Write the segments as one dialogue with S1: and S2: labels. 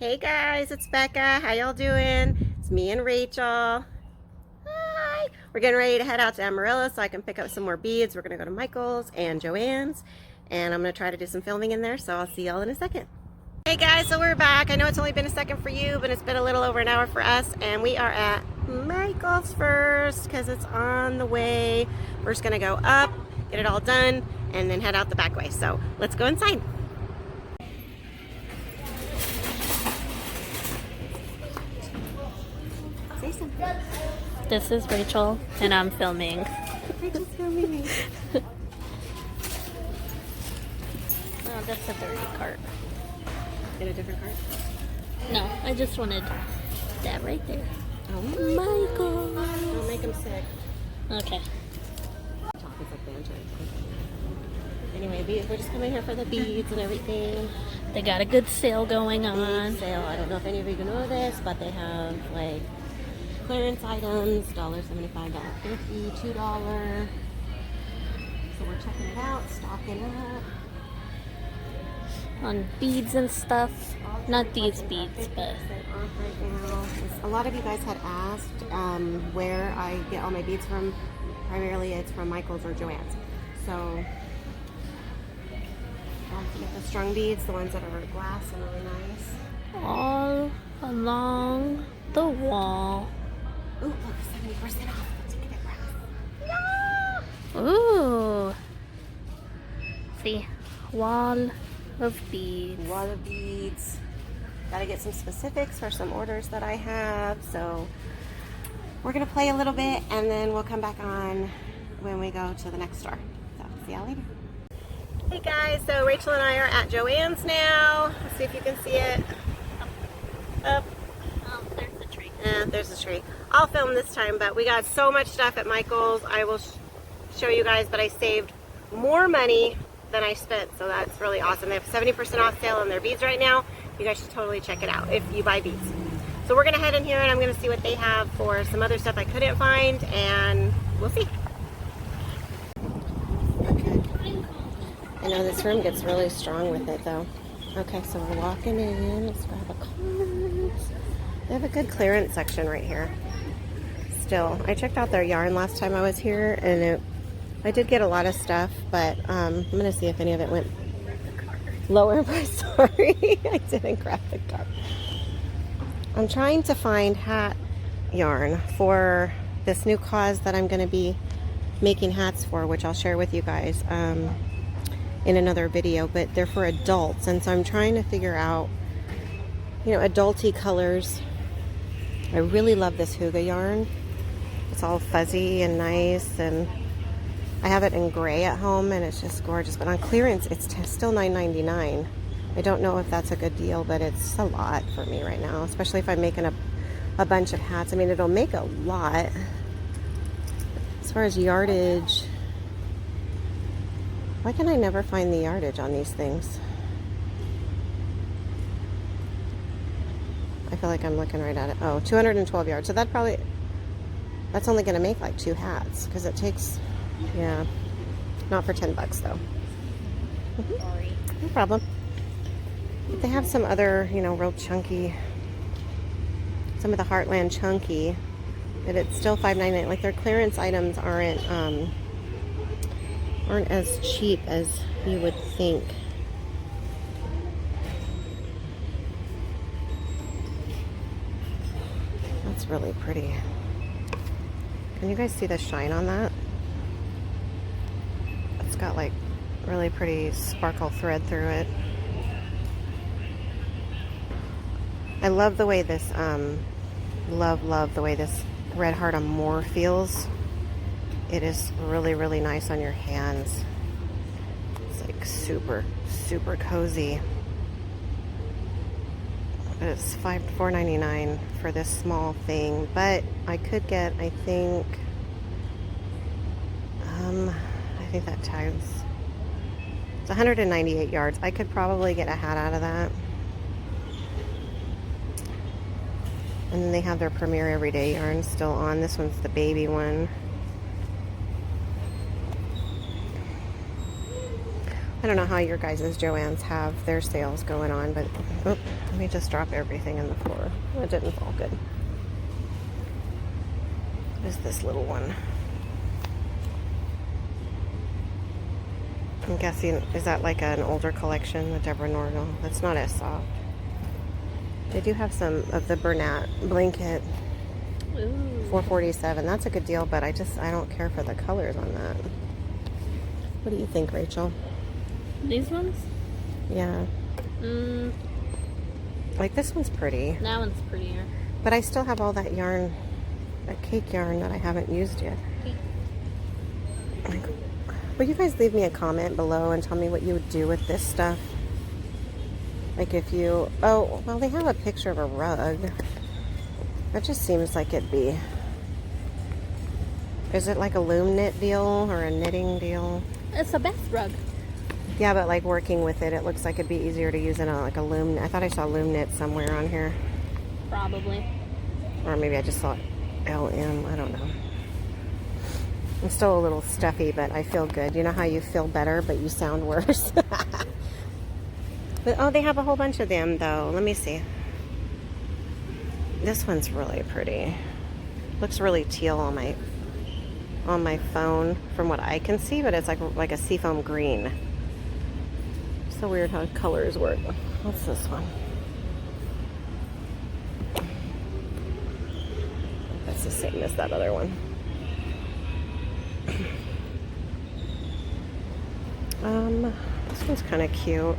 S1: Hey guys, it's Becca. How y'all doing? It's me and Rachel. Hi! We're getting ready to head out to Amarillo so I can pick up some more beads. We're going to go to Michaels and Joann's, and I'm going to try to do some filming in there, so I'll see y'all in a second. Hey guys, so we're back. I know it's only been a second for you, but it's been a little over an hour for us, and we are at Michaels first because it's on the way. We're just going to go up, get it all done, and then head out the back way. So let's go inside.
S2: This is Rachel, and I'm filming.
S1: Rachel's filming.
S2: Oh, that's a dirty cart.
S1: In a different cart?
S2: No, I just wanted that right there.
S1: Oh
S2: Michael!
S1: Don't make him sick.
S2: Okay.
S1: Chocolate's like banter. Anyway, we're just coming here for the beads and everything.
S2: They got a good sale going on.
S1: Big sale. I don't know if any of you know this, but they have like clearance items, $1.75, $1.50, $2. So we're checking it out, stocking up.
S2: On beads and stuff. Not these beads, but...
S1: Off right now. A lot of you guys had asked where I get all my beads from. Primarily it's from Michaels or Joann's. So don't forget the strung beads, the ones that are glass and really nice.
S2: all along the wall.
S1: Ooh, look, 70% off. Let's get it right.
S2: Ooh. See, wall of beads.
S1: Wall of beads. Gotta get some specifics for some orders that I have. So we're gonna play a little bit and then we'll come back on when we go to the next store. So see y'all later. Hey guys, so Rachel and I are at Joann's now. Let's see if you can see it. Up.
S2: Oh, there's the tree.
S1: Yeah, there's a tree. I'll film this time, but we got so much stuff at Michael's. I will show you guys, but I saved more money than I spent, so that's really awesome. They have 70% off sale on their beads right now. You guys should totally check it out if you buy beads. So we're gonna head in here and I'm gonna see what they have for some other stuff I couldn't find, and we'll see. Okay. I know this room gets really strong with it though. Okay, so we're walking in. Let's grab a card. They have a good clearance section right here. Still, I checked out their yarn last time I was here, and I did get a lot of stuff, but I'm gonna see if any of it went lower in price. Sorry, I didn't grab the card. I'm trying to find hat yarn for this new cause that I'm gonna be making hats for, which I'll share with you guys in another video, but they're for adults, and so I'm trying to figure out, you know, adulty colors. I really love this Hoovy yarn. It's all fuzzy and nice, and I have it in gray at home and it's just gorgeous, but on clearance it's still $9.99. I don't know if that's a good deal, but it's a lot for me right now, especially if I'm making a bunch of hats. I mean, it'll make a lot. As far as yardage, why can I never find the yardage on these things? I feel like I'm looking right at it. Oh, 212 yards. So that's only going to make like 2 hats because it takes, yeah, not for 10 bucks though.
S2: Sorry.
S1: No problem. They have some other, you know, real chunky, some of the Heartland chunky, but it's still $5.99. Like their clearance items aren't as cheap as you would think. That's really pretty. Can you guys see the shine on that? It's got like really pretty sparkle thread through it. I love the way this, love the way this Red Heart Amour feels. It is really, really nice on your hands. It's like super, super cozy. It's $4.99 for this small thing, but I could get, I think that tags, it's 198 yards. I could probably get a hat out of that. And then they have their Premier Everyday yarn still on. This one's the baby one. I don't know how your guys' Joann's have their sales going on, but oh, Let me just drop everything in the floor. It didn't fall good. What is this little one? I'm guessing, is that like an older collection, the Deborah Norville? That's not as soft. They do have some of the Bernat blanket.
S2: Ooh.
S1: $4.47. That's a good deal, but I don't care for the colors on that. What do you think, Rachel?
S2: These ones?
S1: Yeah. Like this one's pretty.
S2: That one's prettier.
S1: But I still have all that yarn, that cake yarn that I haven't used yet. Like, will you guys leave me a comment below and tell me what you would do with this stuff? Like if you, oh, well, they have a picture of a rug. That just seems like it'd be, is it like a loom knit deal or a knitting deal?
S2: It's a bath rug.
S1: Yeah, but like working with it, it looks like it'd be easier to use in like a loom. I thought I saw loom knit somewhere on here.
S2: Probably.
S1: Or maybe I just saw LM, I don't know. I'm still a little stuffy, but I feel good. You know how you feel better, but you sound worse? But, oh, they have a whole bunch of them, though. Let me see. This one's really pretty. Looks really teal on my phone from what I can see, but it's like a seafoam green. So weird how colors work. What's this one? That's the same as that other one. This one's kind of cute.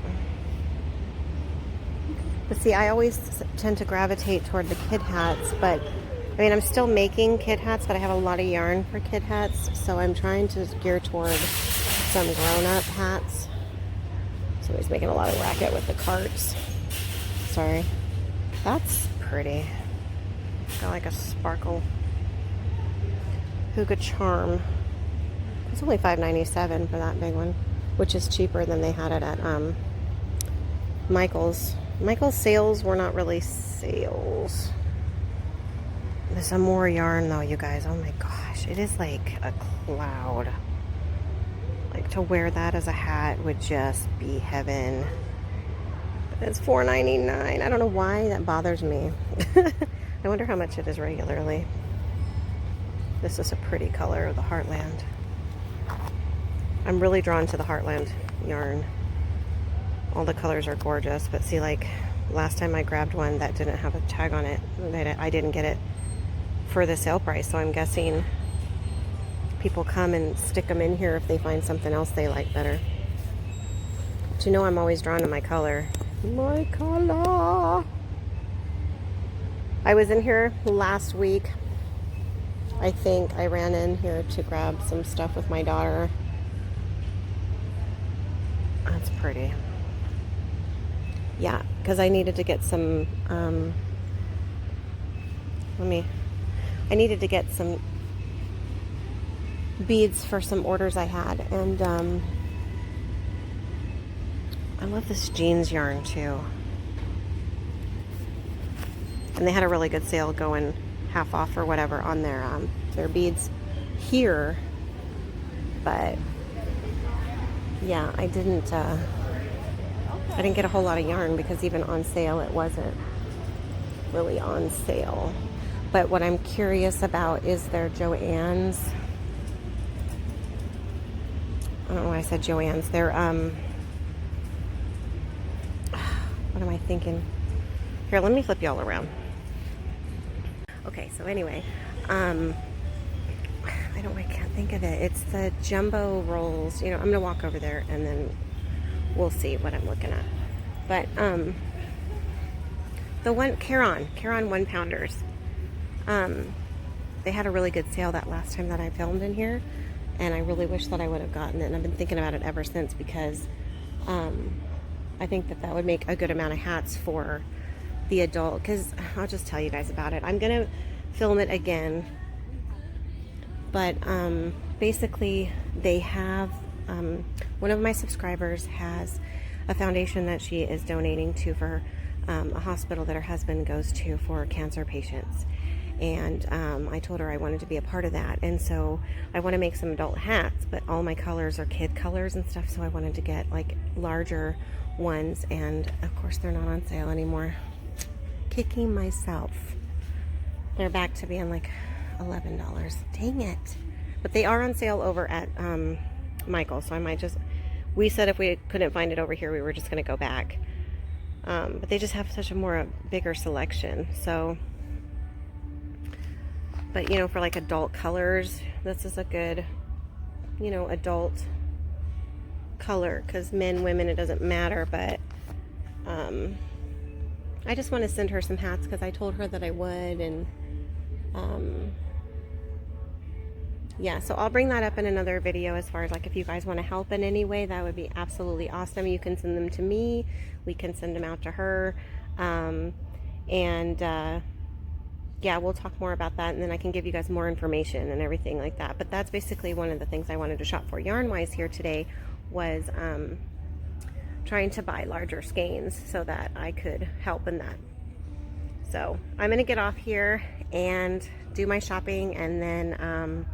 S1: But see, I always tend to gravitate toward the kid hats, but I mean, I'm still making kid hats, but I have a lot of yarn for kid hats, so I'm trying to gear toward some grown-up hats. Somebody's making a lot of racket with the carts. Sorry. That's pretty. Got like a sparkle Huga Charm. It's only $5.97 for that big one, which is cheaper than they had it at Michaels. Michaels sales were not really sales. There's some more yarn though, you guys. Oh my gosh, it is like a cloud. Like to wear that as a hat would just be heaven. But it's $4.99. I don't know why that bothers me. I wonder how much it is regularly. This is a pretty color of the Heartland. I'm really drawn to the Heartland yarn. All the colors are gorgeous, but see, like last time I grabbed one that didn't have a tag on it, I didn't get it for the sale price, so I'm guessing people come and stick them in here if they find something else they like better. But you know I'm always drawn to my color. My color! I was in here last week. I think I ran in here to grab some stuff with my daughter. That's pretty. Yeah, because I needed to get some, I needed to get some beads for some orders I had, and I love this jeans yarn too. And they had a really good sale going half off or whatever on their beads here, but yeah, I didn't get a whole lot of yarn because even on sale it wasn't really on sale. But what I'm curious about is their Joann's. I don't know why I said Joann's. They're what am I thinking? Here, let me flip y'all around. Okay, so anyway, I can't think of it. It's the jumbo rolls. You know, I'm gonna walk over there and then we'll see what I'm looking at. But the one Caron 1-pounders. They had a really good sale that last time that I filmed in here, and I really wish that I would have gotten it. And I've been thinking about it ever since because I think that would make a good amount of hats for the adult. Because I'll just tell you guys about it. I'm gonna film it again, but basically they have one of my subscribers has a foundation that she is donating to for a hospital that her husband goes to for cancer patients, and I told her I wanted to be a part of that. And so I want to make some adult hats, but all my colors are kid colors and stuff, so I wanted to get like larger ones, and of course they're not on sale anymore. Kicking myself. They're back to being like $11. Dang it. But they are on sale over at Michaels, so I might just, we said if we couldn't find it over here, we were just going to go back. But they just have such a bigger selection. So, but you know, for like adult colors, this is a good, you know, adult color, because men, women, it doesn't matter. But I just want to send her some hats because I told her that I would, and yeah, so I'll bring that up in another video. As far as like if you guys want to help in any way, that would be absolutely awesome. You can send them to me, we can send them out to her, yeah, we'll talk more about that, and then I can give you guys more information and everything like that. But that's basically one of the things I wanted to shop for yarn wise here today, was trying to buy larger skeins so that I could help in that. So I'm gonna get off here and do my shopping, and then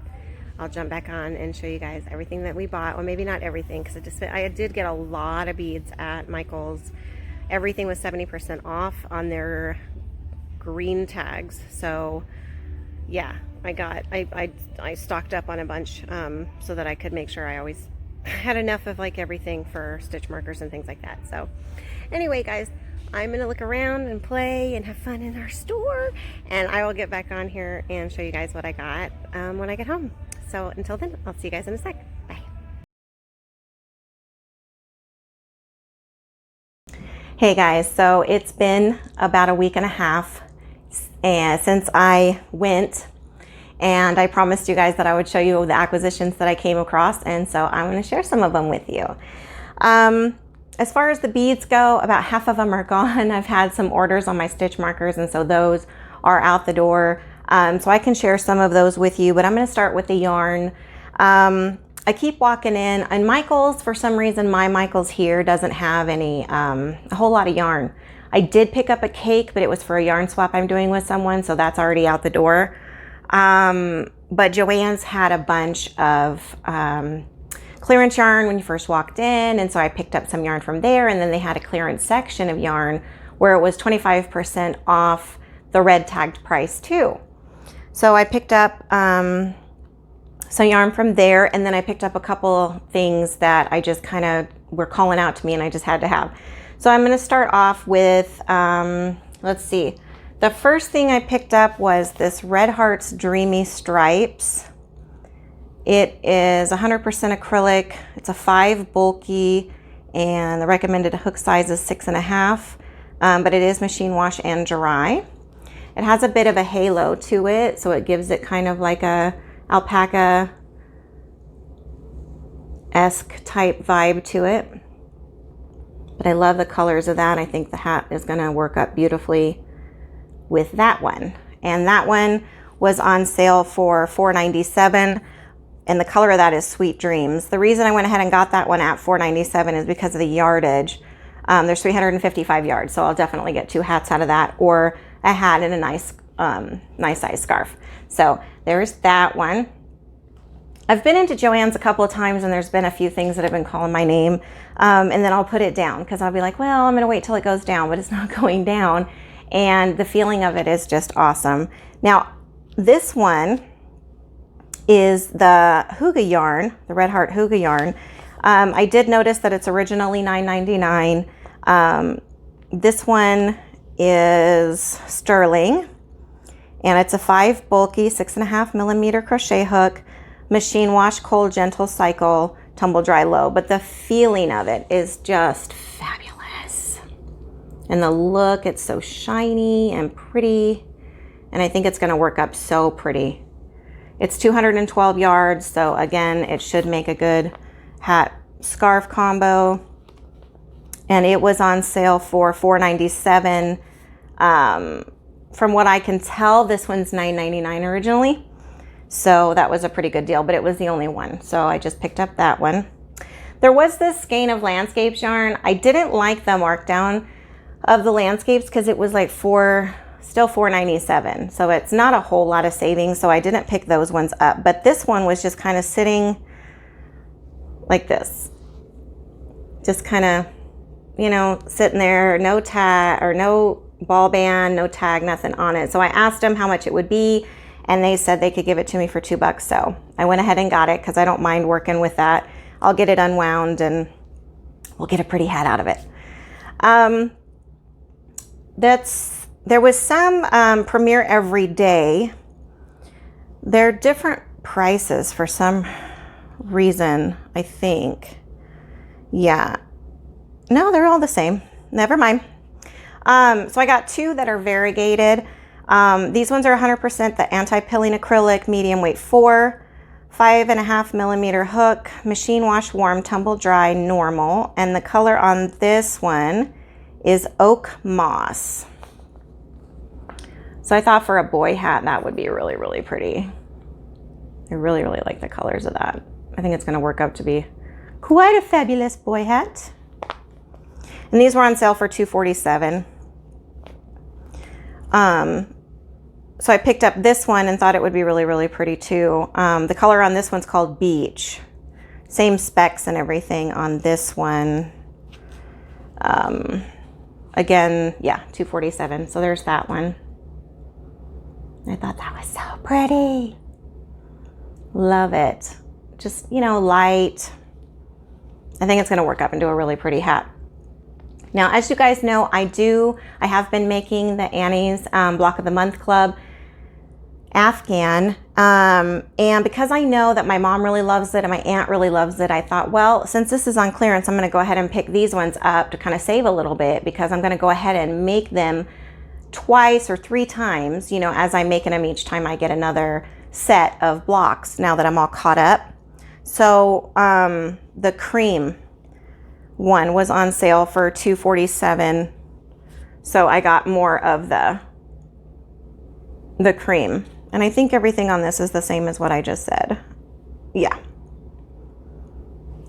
S1: I'll jump back on and show you guys everything that we bought. Well, maybe not everything, because I did get a lot of beads at Michaels. Everything was 70% off on their green tags. So yeah, I stocked up on a bunch so that I could make sure I always had enough of like everything for stitch markers and things like that. So anyway, guys, I'm gonna look around and play and have fun in our store, and I will get back on here and show you guys what I got when I get home. So until then, I'll see you guys in a sec. Bye. Hey guys, so it's been about a week and a half since I went, and I promised you guys that I would show you the acquisitions that I came across, and so I'm going to share some of them with you. As far as the beads go, about half of them are gone. I've had some orders on my stitch markers, and so those are out the door. So I can share some of those with you, but I'm going to start with the yarn. I keep walking in, and Michaels, for some reason, my Michaels here doesn't have any, a whole lot of yarn. I did pick up a cake, but it was for a yarn swap I'm doing with someone, so that's already out the door. But Joann's had a bunch of clearance yarn when you first walked in, and so I picked up some yarn from there, and then they had a clearance section of yarn where it was 25% off the red tagged price too. So I picked up some yarn from there, and then I picked up a couple things that I just kind of were calling out to me and I just had to have. So I'm going to start off with, let's see. The first thing I picked up was this Red Hearts Dreamy Stripes. It is 100% acrylic. It's a 5 bulky, and the recommended hook size is 6.5, but it is machine wash and dry. It has a bit of a halo to it, so it gives it kind of like a alpaca-esque type vibe to it. But I love the colors of that. I think the hat is going to work up beautifully with that one. And that one was on sale for $4.97, and the color of that is Sweet Dreams. The reason I went ahead and got that one at $4.97 is because of the yardage. There's 355 yards, so I'll definitely get 2 hats out of that, or a hat and a nice size scarf. So there's that one. I've been into Joann's a couple of times, and there's been a few things that have been calling my name, and then I'll put it down because I'll be like, well, I'm going to wait till it goes down, but it's not going down, and the feeling of it is just awesome. Now, this one is the Hygge yarn, the Red Heart Hygge yarn. I did notice that it's originally $9.99. This one is sterling, and it's a 5 bulky 6.5 millimeter crochet hook, machine wash, cold, gentle cycle, tumble dry low. But the feeling of it is just fabulous, and the look, it's so shiny and pretty, and I think it's going to work up so pretty. It's 212 yards, so again, it should make a good hat scarf combo. And it was on sale for $4.97. From what I can tell, this one's $9.99 originally. So that was a pretty good deal, but it was the only one. So I just picked up that one. There was this skein of landscapes yarn. I didn't like the markdown of the landscapes because it was like $4 still $4.97. So it's not a whole lot of savings. So I didn't pick those ones up. But this one was just kind of sitting like this. Just kind of, you know, sitting there, no tag or no ball band, no tag, nothing on it. So I asked them how much it would be, and they said they could give it to me for $2. So I went ahead and got it because I don't mind working with that. I'll get it unwound and we'll get a pretty hat out of it. There was some Premier Everyday. They're different prices for some reason, I think. Yeah. No, they're all the same. Never mind. So I got two that are variegated. These ones are 100% the anti-pilling acrylic, medium weight 4, 5.5 millimeter hook, machine wash warm, tumble dry, normal. And the color on this one is oak moss. So I thought for a boy hat, that would be really, really pretty. I really, really like the colors of that. I think it's going to work out to be quite a fabulous boy hat. And these were on sale for $2.47. So I picked up this one and thought it would be really, really pretty too. The color on this one's called Beach. Same specs and everything on this one. Again, yeah, $2.47. So there's that one. I thought that was so pretty. Love it. Just, you know, light. I think it's going to work up into a really pretty hat. Now, as you guys know, I have been making the Annie's Block of the Month Club Afghan. And because I know that my mom really loves it and my aunt really loves it, I thought, well, since this is on clearance, I'm going to go ahead and pick these ones up to kind of save a little bit, because I'm going to go ahead and make them twice or 3 times, you know, as I'm making them each time I get another set of blocks now that I'm all caught up. So the cream one was on sale for $2.47. So I got more of the cream. And I think everything on this is the same as what I just said. Yeah.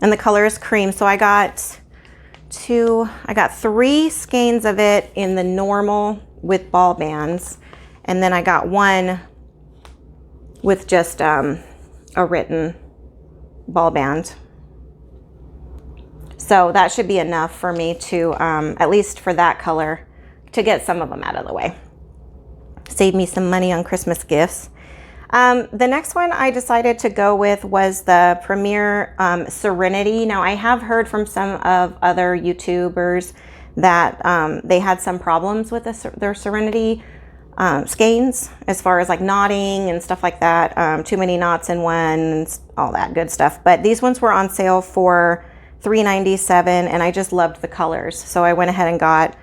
S1: And the color is cream. So I got 3 skeins of it in the normal with ball bands. And then I got one with just a written ball band. So that should be enough for me to, at least for that color, to get some of them out of the way. Save me some money on Christmas gifts. The next one I decided to go with was the Premier Serenity. Now, I have heard from some of other YouTubers that they had some problems with their Serenity skeins, as far as like knotting and stuff like that. Too many knots in one, all that good stuff. But these ones were on sale for $3.97, and I just loved the colors. So I went ahead and got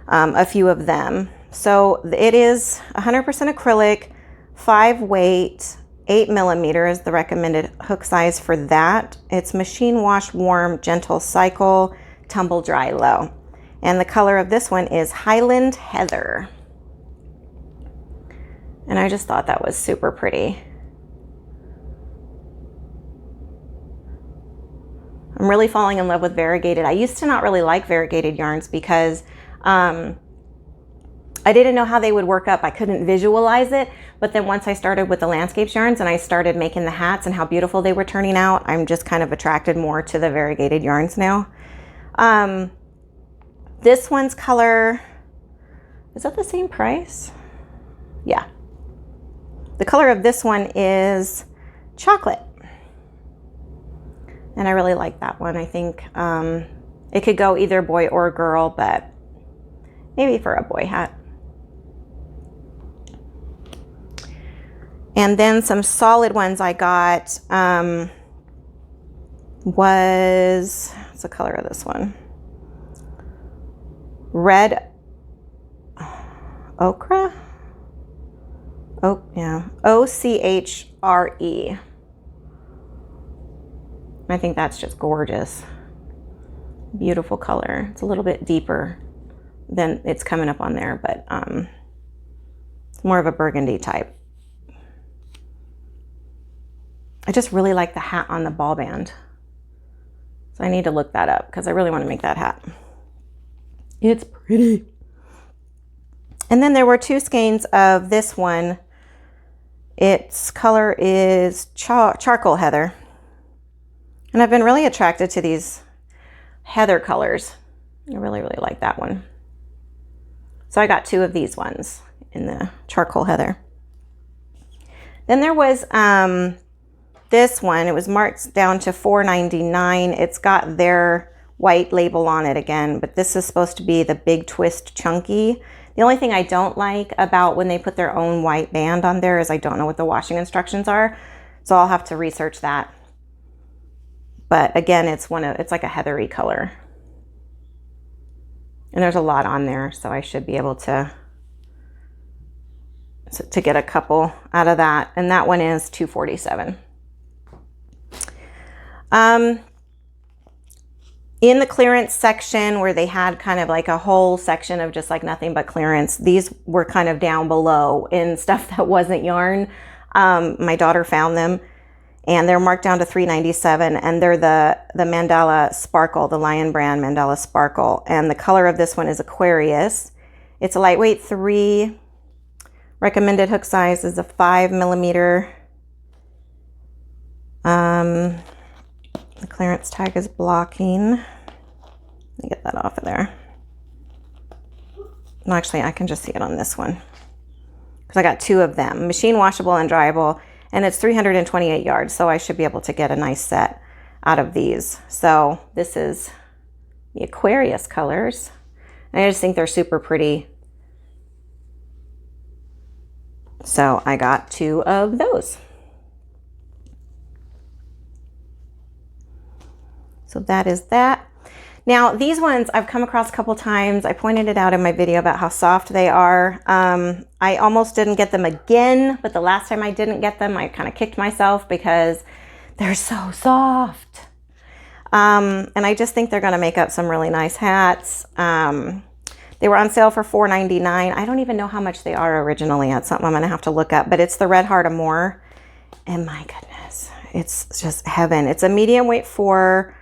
S1: a few of them. So it is 100% acrylic, 5 weight, 8 millimeter is the recommended hook size for that. It's machine wash warm, gentle cycle, tumble dry low. And the color of this one is Highland Heather. And I just thought that was super pretty. I'm really falling in love with variegated. I used to not really like variegated yarns because I didn't know how they would work up. I couldn't visualize it. But then once I started with the landscapes yarns and I started making the hats and how beautiful they were turning out, I'm just kind of attracted more to the variegated yarns now. This one's color, is that the same price? Yeah. The color of this one is chocolate. And I really like that one. I think it could go either boy or girl, but maybe for a boy hat. And then some solid ones I got what's the color of this one? Red ochre? Oh, yeah. OCHRE. I think that's just gorgeous. Beautiful color. It's a little bit deeper than it's coming up on there, but it's more of a burgundy type. I just really like the hat on the ball band. So I need to look that up because I really want to make that hat. It's pretty. And then there were 2 skeins of this one. Its color is charcoal heather. And I've been really attracted to these heather colors. I really, really like that one. So I got 2 of these ones in the charcoal heather. Then there was this one. It was marked down to $4.99. It's got their white label on it again, but this is supposed to be the Big Twist Chunky. The only thing I don't like about when they put their own white band on there is I don't know what the washing instructions are. So I'll have to research that. But again, it's like a heathery color. And there's a lot on there, so I should be able to get a couple out of that. And that one is $2.47. In the clearance section where they had kind of like a whole section of just like nothing but clearance, these were kind of down below in stuff that wasn't yarn. My daughter found them and they're marked down to $3.97, and they're the Mandala Sparkle, the Lion brand Mandala Sparkle. And the color of this one is Aquarius. It's a lightweight 3. Recommended hook size is a 5mm. The clearance tag is blocking. Let me get that off of there. No, actually, I can just see it on this one because I got 2 of them. Machine washable and dryable, and it's 328 yards, so I should be able to get a nice set out of these. So this is the Aquarius colors. And I just think they're super pretty. So I got 2 of those. So that is that. Now these ones I've come across a couple times. I pointed it out in my video about how soft they are. I almost didn't get them again, but the last time I didn't get them, I kind of kicked myself because they're so soft. And I just think they're going to make up some really nice hats. They were on sale for $4.99. I don't even know how much they are originally. That's something I'm going to have to look up, but it's the Red Heart Amour. And my goodness, it's just heaven. It's a medium weight 4,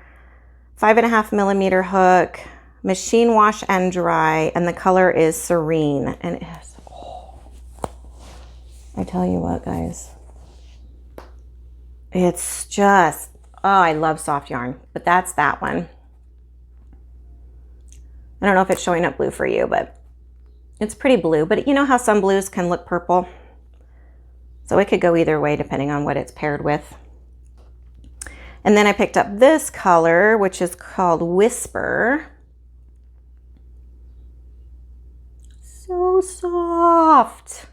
S1: 5.5mm hook, machine wash and dry, and the color is Serene. And it is, I tell you what, guys, it's just, oh, I love soft yarn, but that's that one. I don't know if it's showing up blue for you, but it's pretty blue. But you know how some blues can look purple? So it could go either way depending on what it's paired with. And then I picked up this color, which is called Whisper. So soft.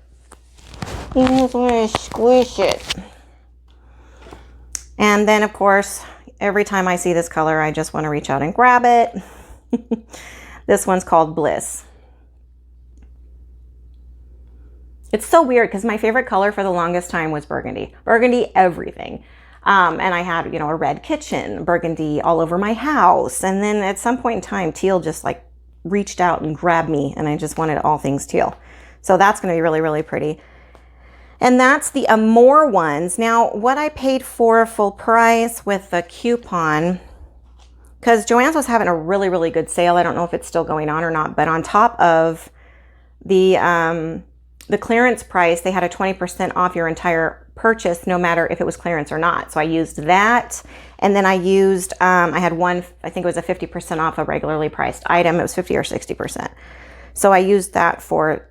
S1: You just want to squish it. And then, of course, every time I see this color, I just want to reach out and grab it. This one's called Bliss. It's so weird because my favorite color for the longest time was burgundy. Burgundy everything. And I had, you know, a red kitchen, burgundy all over my house. And then at some point in time, teal just like reached out and grabbed me, and I just wanted all things teal. So that's going to be really, really pretty. And that's the Amour ones. Now, what I paid for full price with the coupon, because Joann's was having a really, really good sale. I don't know if it's still going on or not, but on top of the clearance price, they had a 20% off your entire purchase, no matter if it was clearance or not. So I used that. And then I used, I had one, I think it was a 50% off a regularly priced item. It was 50 or 60%. So I used that for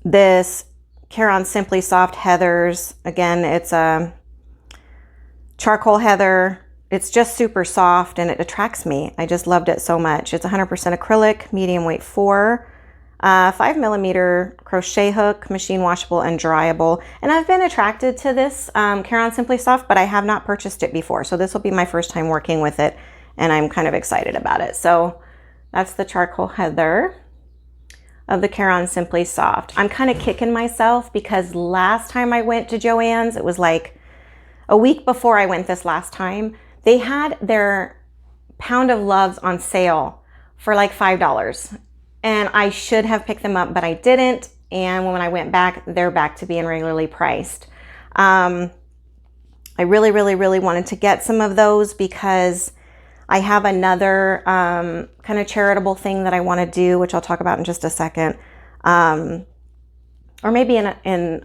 S1: this Caron Simply Soft Heathers. Again, it's a charcoal heather. It's just super soft and it attracts me. I just loved it so much. It's 100% acrylic, medium weight 4. 5mm crochet hook, machine washable and dryable. And I've been attracted to this Caron Simply Soft, but I have not purchased it before. So this will be my first time working with it, and I'm kind of excited about it. So that's the charcoal heather of the Caron Simply Soft. I'm kind of kicking myself because last time I went to Joann's, it was like a week before I went this last time, they had their Pound of Loves on sale for like $5. And I should have picked them up, but I didn't. And when I went back, they're back to being regularly priced. I really, really, really wanted to get some of those because I have another kind of charitable thing that I want to do, which I'll talk about in just a second. Or maybe in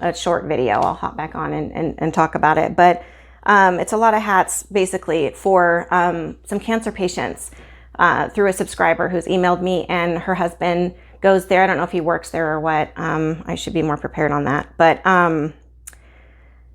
S1: a short video, I'll hop back on and talk about it. But it's a lot of hats basically for some cancer patients through a subscriber who's emailed me, and her husband goes there. I don't know if he works there or what. I should be more prepared on that. But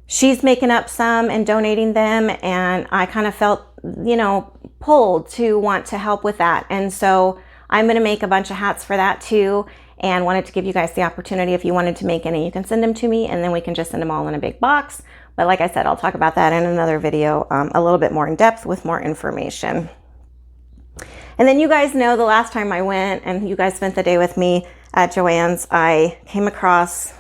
S1: she's making up some and donating them, and I kind of felt, you know, pulled to want to help with that. And so I'm going to make a bunch of hats for that too, and wanted to give you guys the opportunity, if you wanted to make any, you can send them to me, and then we can just send them all in a big box. But like I said, I'll talk about that in another video, a little bit more in depth with more information. And then you guys know the last time I went and you guys spent the day with me at Joann's, I came across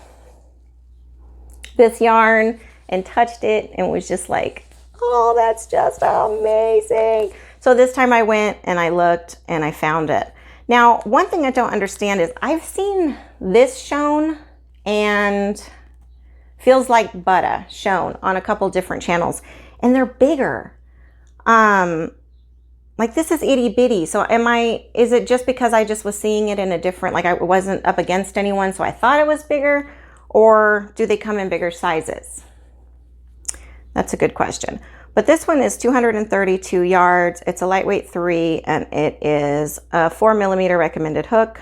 S1: this yarn and touched it and was just like, oh, that's just amazing. So this time I went and I looked and I found it. Now, one thing I don't understand is I've seen this shown and Feels Like Butter shown on a couple different channels, and they're bigger. Like this is itty bitty. So is it just because I just was seeing it in a different, like I wasn't up against anyone, so I thought it was bigger, or do they come in bigger sizes? That's a good question. But this one is 232 yards. It's a lightweight 3, and it is a 4mm recommended hook,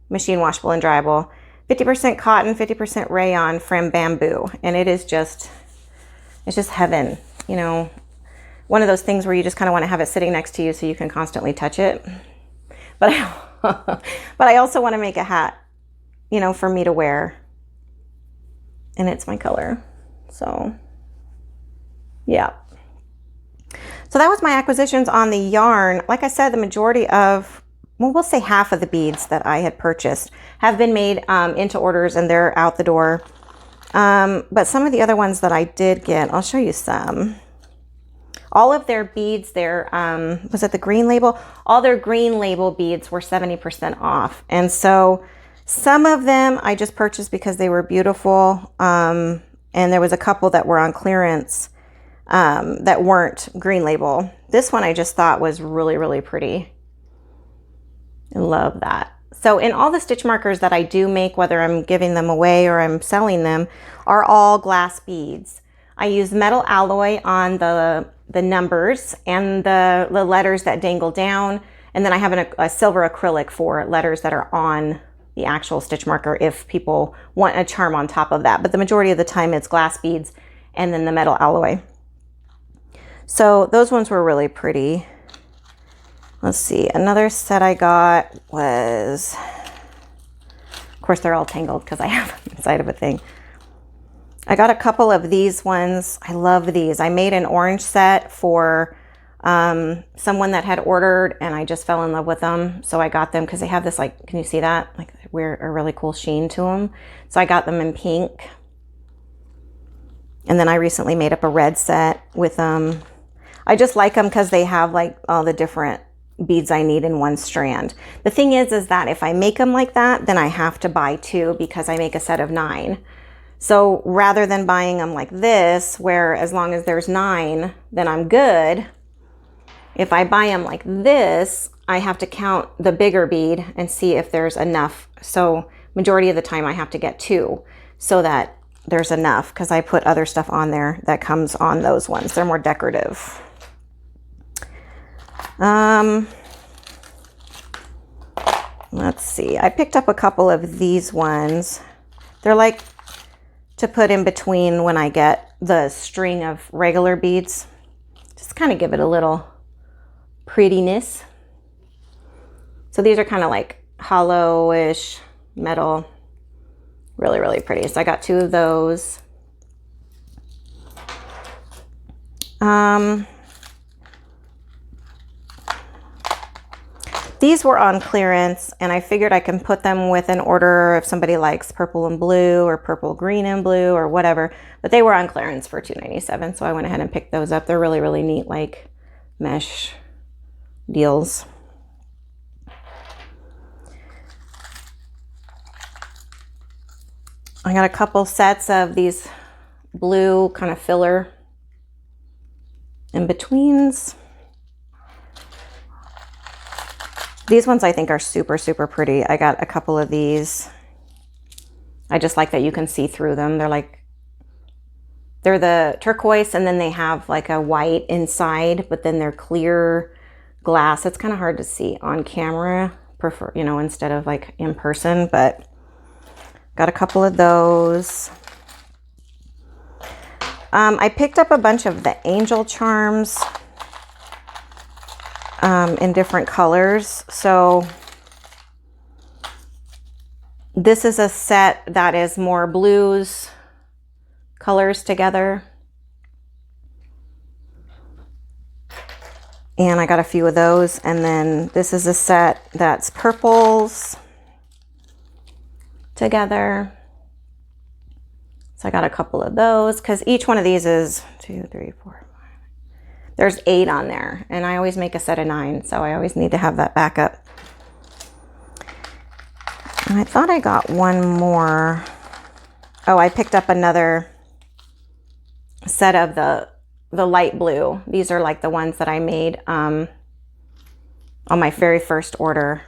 S1: machine washable and dryable, 50% cotton, 50% rayon from bamboo. And it is just, it's just heaven. You know, one of those things where you just kind of want to have it sitting next to you so you can constantly touch it. But I also want to make a hat, you know, for me to wear. And it's my color. So, yeah. So that was my acquisitions on the yarn. Like I said, the majority of, well, we'll say half of the beads that I had purchased have been made into orders, and they're out the door. But some of the other ones that I did get, I'll show you some. All of their beads, their, was it the green label? All their green label beads were 70% off. And so some of them I just purchased because they were beautiful. And there was a couple that were on clearance that weren't green label. This one I just thought was really, really pretty. I love that. So in all the stitch markers that I do make, whether I'm giving them away or I'm selling them, are all glass beads. I use metal alloy on the numbers and the letters that dangle down. And then I have a silver acrylic for letters that are on the actual stitch marker if people want a charm on top of that. But the majority of the time it's glass beads and then the metal alloy. So those ones were really pretty. Let's see, another set I got was, of course they're all tangled because I have them inside of a thing. I got a couple of these ones. I love these. I made an orange set for someone that had ordered, and I just fell in love with them. So I got them because they have this, like, can you see that? Like, wear a really cool sheen to them. So I got them in pink. And then I recently made up a red set with them. I just like them because they have like all the different beads I need in one strand. The thing is that if I make them like that, then I have to buy 2 because I make a set of 9. So rather than buying them like this, where as long as there's 9, then I'm good. If I buy them like this, I have to count the bigger bead and see if there's enough. So majority of the time I have to get 2 so that there's enough, because I put other stuff on there that comes on those ones. They're more decorative. Let's see. I picked up a couple of these ones. They're like to put in between when I get the string of regular beads. Just kind of give it a little prettiness. So these are kind of like hollow-ish metal. Really, really pretty. So I got 2 of those. These were on clearance, and I figured I can put them with an order if somebody likes purple and blue or purple, green and blue or whatever. But they were on clearance for $2.97, so I went ahead and picked those up. They're really, really neat, like mesh deals. I got a couple sets of these blue kind of filler in-betweens. These ones I think are super, super pretty. I got a couple of these. I just like that you can see through them. They're the turquoise, and then they have like a white inside, but then they're clear glass. It's kind of hard to see on camera, instead of like in person, but got a couple of those. I picked up a bunch of the angel charms in different colors. So this is a set that is more blues colors together. And I got a few of those. And then this is a set that's purples together. So I got a couple of those because each one of these is 2, 3, 4, 5. There's 8 on there. And I always make a set of 9. So I always need to have that backup. And I thought I got one more. Oh, I picked up another set of the light blue. These are like the ones that I made on my very first order.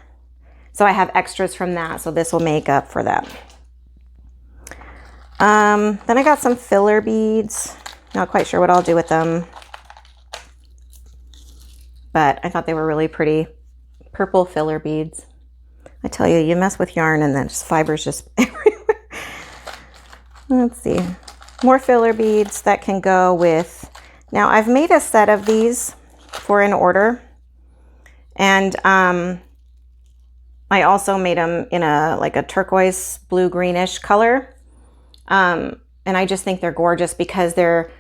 S1: So I have extras from that. So this will make up for that. Then I got some filler beads. Not quite sure what I'll do with them. But I thought they were really pretty. Purple filler beads. I tell you, you mess with yarn and then just fibers just everywhere. Let's see. More filler beads that can go with... Now, I've made a set of these for an order. And I also made them in like a turquoise blue-greenish color. And I just think they're gorgeous because they're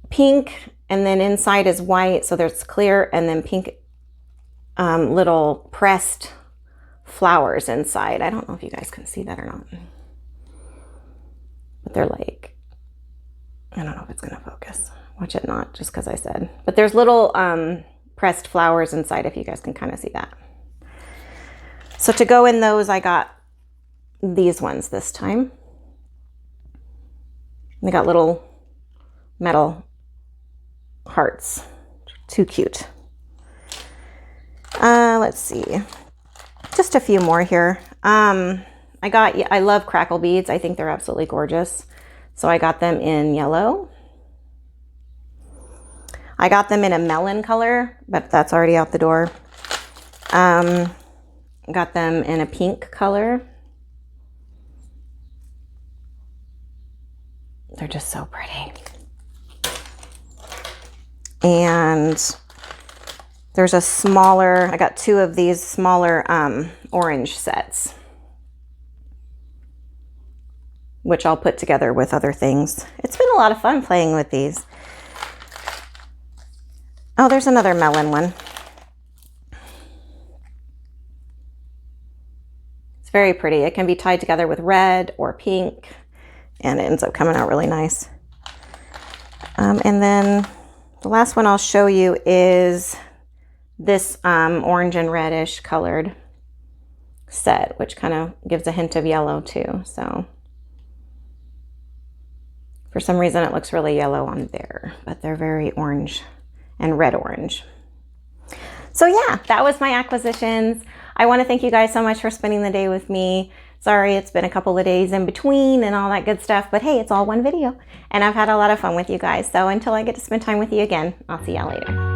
S1: pink and then inside is white. So there's clear and then pink little pressed flowers inside. I don't know if you guys can see that or not. But they're like, I don't know if it's going to focus. Watch it not, just because I said. But there's little pressed flowers inside if you guys can kind of see that. So to go in those, I got these ones this time. They got little metal hearts. Too cute. Let's see. Just a few more here. I love Crackle Beads. I think they're absolutely gorgeous. So I got them in yellow. I got them in a melon color, but that's already out the door. Got them in a pink color. They're just so pretty. And there's a smaller, I got 2 of these smaller orange sets, which I'll put together with other things. It's been a lot of fun playing with these. Oh, there's another melon one. It's very pretty. It can be tied together with red or pink, and it ends up coming out really nice. And then the last one I'll show you is this orange and reddish colored set, which kind of gives a hint of yellow too. So for some reason it looks really yellow on there, but they're very orange and red orange. So yeah, that was my acquisitions. I want to thank you guys so much for spending the day with me. Sorry, it's been a couple of days in between and all that good stuff, but hey, it's all one video and I've had a lot of fun with you guys. So until I get to spend time with you again, I'll see y'all later.